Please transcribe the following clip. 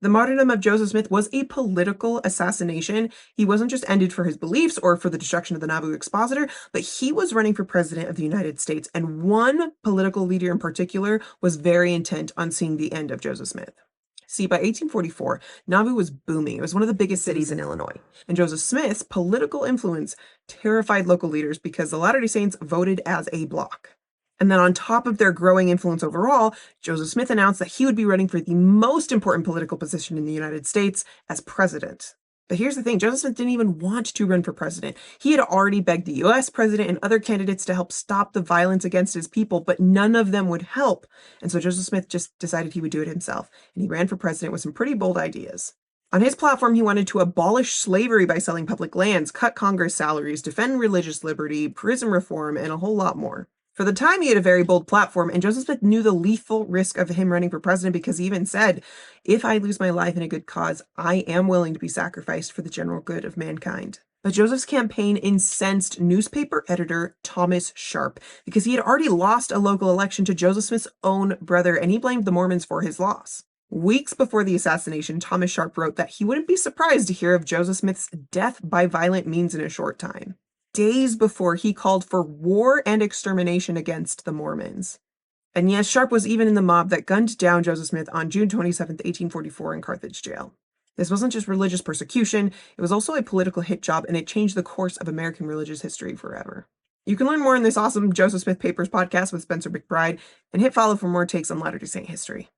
The martyrdom of Joseph Smith was a political assassination. He wasn't just ended for his beliefs or for the destruction of the Nauvoo expositor, but he was running for president of the United States, and one political leader in particular was very intent on seeing the end of Joseph Smith. See, by 1844, Nauvoo was booming. It was one of the biggest cities in Illinois, and Joseph Smith's political influence terrified local leaders because the Latter-day Saints voted as a bloc. And then on top of their growing influence overall, Joseph Smith announced that he would be running for the most important political position in the United States as president. But here's the thing, Joseph Smith didn't even want to run for president. He had already begged the US president and other candidates to help stop the violence against his people, but none of them would help. And so Joseph Smith just decided he would do it himself. And he ran for president with some pretty bold ideas. On his platform, he wanted to abolish slavery by selling public lands, cut Congress salaries, defend religious liberty, prison reform, and a whole lot more. For the time, he had a very bold platform, and Joseph Smith knew the lethal risk of him running for president because he even said, if I lose my life in a good cause, I am willing to be sacrificed for the general good of mankind. But Joseph's campaign incensed newspaper editor Thomas Sharp because he had already lost a local election to Joseph Smith's own brother, and he blamed the Mormons for his loss. Weeks before the assassination, Thomas Sharp wrote that he wouldn't be surprised to hear of Joseph Smith's death by violent means in a short time. Days before, he called for war and extermination against the Mormons. And yes, Sharp was even in the mob that gunned down Joseph Smith on June 27, 1844 in Carthage jail. This wasn't just religious persecution, it was also a political hit job, and it changed the course of American religious history forever. You can learn more in this awesome Joseph Smith Papers podcast with Spencer McBride, and hit follow for more takes on Latter-day Saint history.